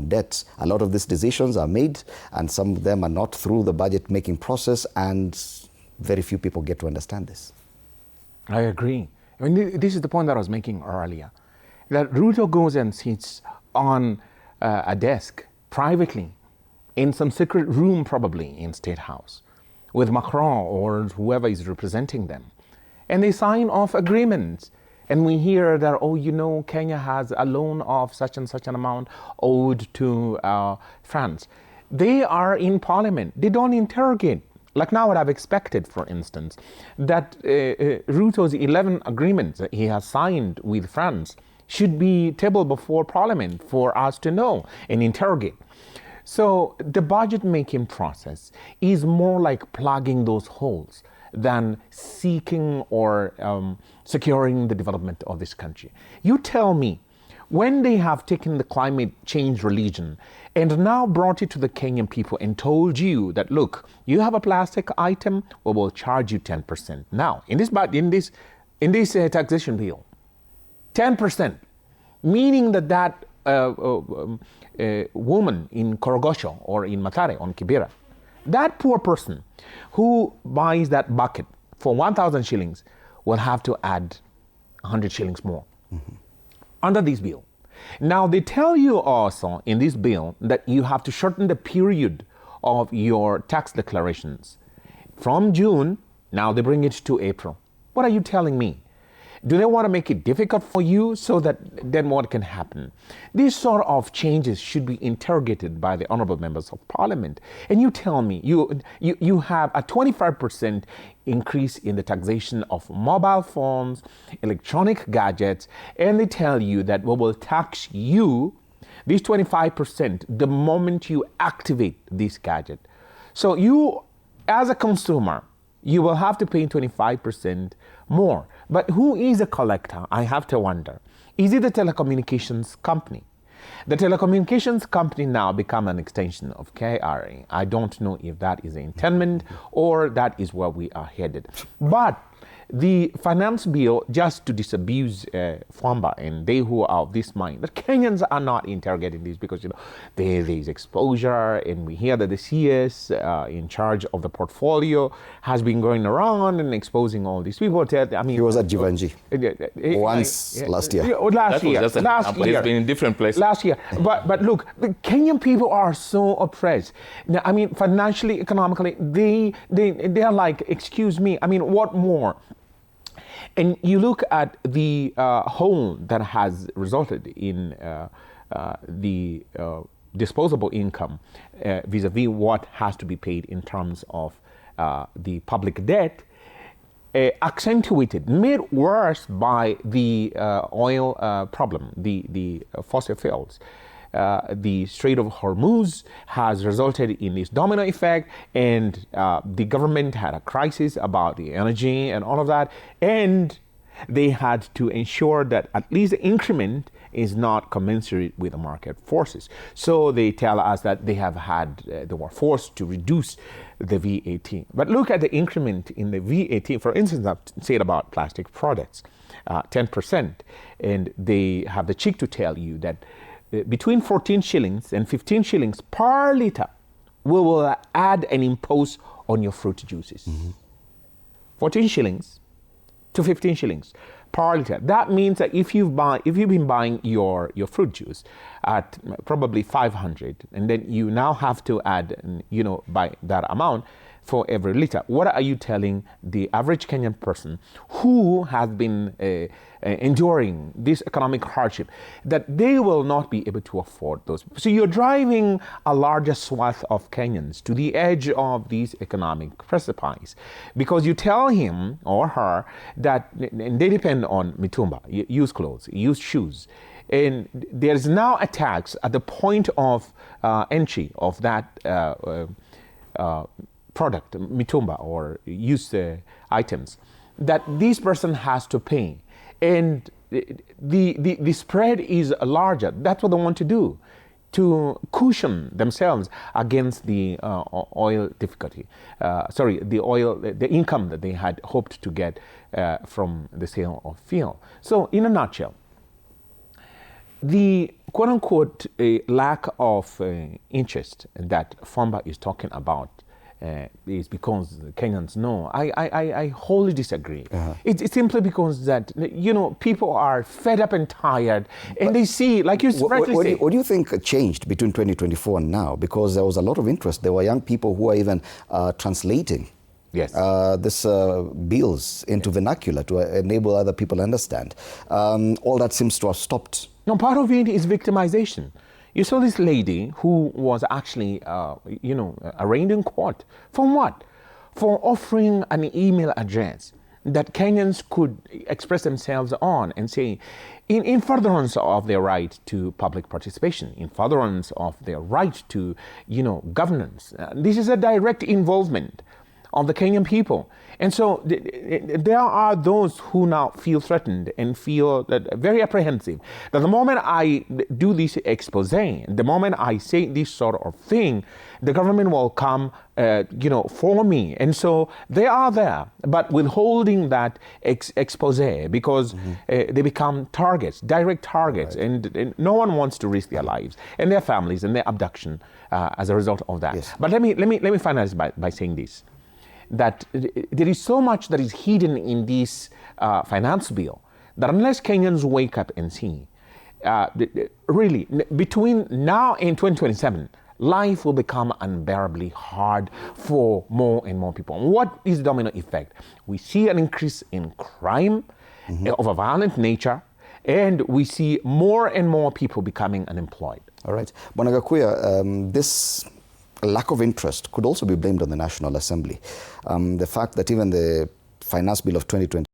debts. A lot of these decisions are made, and some of them are not through the budget-making process, and very few people get to understand this. I agree. I mean, this is the point that I was making earlier, that Ruto goes and sits on a desk privately in some secret room, probably in State House, with Macron or whoever is representing them. And they sign off agreements. And we hear that, oh, you know, Kenya has a loan of such and such an amount owed to France. They are in parliament. They don't interrogate. Like now what I've expected, for instance, that Ruto's 11 agreements that he has signed with France should be tabled before parliament for us to know and interrogate. So the budget making process is more like plugging those holes than seeking or securing the development of this country. You tell me, when they have taken the climate change religion and now brought it to the Kenyan people and told you that, look, you have a plastic item, we will charge you 10%. Now, in this taxation bill, 10%, meaning that woman in Korogosho or in Mathare on Kibera, that poor person who buys that bucket for 1,000 shillings will have to add 100 shillings more under this bill. Now, they tell you also in this bill that you have to shorten the period of your tax declarations from June. Now they bring it to April. What are you telling me? Do they want to make it difficult for you so that then what can happen? These sort of changes should be interrogated by the honorable members of parliament. And you tell me, you have a 25% increase in the taxation of mobile phones, electronic gadgets, and they tell you that we will tax you this 25% the moment you activate this gadget. So you, as a consumer, you will have to pay 25% more. But who is a collector? I have to wonder. Is it the telecommunications company? The telecommunications company now become an extension of KRA. I don't know if that is the intendment or that is where we are headed. But the finance bill, just to disabuse Fwamba and they who are of this mind, that Kenyans are not interrogating this because, you know, there is exposure, and we hear that the CS in charge of the portfolio has been going around and exposing all these people. I mean, he was at Jivanji once last year. Last year. He's been in different places. Last year. But look, the Kenyan people are so oppressed. Now, I mean, financially, economically, they are like, excuse me, I mean, what more? And you look at the hole that has resulted in the disposable income vis-a-vis what has to be paid in terms of the public debt, accentuated, made worse by the oil problem, the fossil fuels. The Strait of Hormuz has resulted in this domino effect, and the government had a crisis about the energy and all of that, and they had to ensure that at least the increment is not commensurate with the market forces. So they tell us that they were forced to reduce the VAT. But look at the increment in the VAT. For instance, I've said about plastic products, 10%, and they have the cheek to tell you that between 14 shillings and 15 shillings per liter, we will add and impose on your fruit juices. 14 shillings to 15 shillings per liter. That means that if you've been buying your fruit juice at probably 500, and then you now have to add, by that amount for every liter, what are you telling the average Kenyan person who has been enduring this economic hardship, that they will not be able to afford those? So you're driving a larger swath of Kenyans to the edge of these economic precipice, because you tell him or her that, and they depend on mitumba, used clothes, used shoes, and there's now a tax at the point of entry of that product, mitumba, or used items, that this person has to pay. And the spread is larger. That's what they want to do, to cushion themselves against the oil difficulty. The income that they had hoped to get from the sale of fuel. So in a nutshell, the quote unquote, a lack of interest that FAMBA is talking about is because Kenyans know. I wholly disagree. It's simply because that, you know, people are fed up and tired, and they see, like you rightly say. What do you think changed between 2024 and now? Because there was a lot of interest. There were young people who are even translating this bills into vernacular to enable other people to understand. All that seems to have stopped. No, part of it is victimization. You saw this lady who was actually, arraigned in court. For what? For offering an email address that Kenyans could express themselves on and say, in furtherance of their right to public participation, in furtherance of their right to, governance. This is a direct involvement of the Kenyan people. And so there are those who now feel threatened and feel that very apprehensive that the moment I do this expose, the moment I say this sort of thing, the government will come, for me. And so they are there, but withholding that expose because they become targets, direct targets, and no one wants to risk their lives and their families and their abduction as a result of that. Yes. But let me finalize by saying this, that there is so much that is hidden in this finance bill that unless Kenyans wake up and see, really, between now and 2027, life will become unbearably hard for more and more people. And what is the domino effect? We see an increase in crime of a violent nature, and we see more and more people becoming unemployed. All right. Bonagakuya, this lack of interest could also be blamed on the National Assembly. The fact that even the finance bill of 2020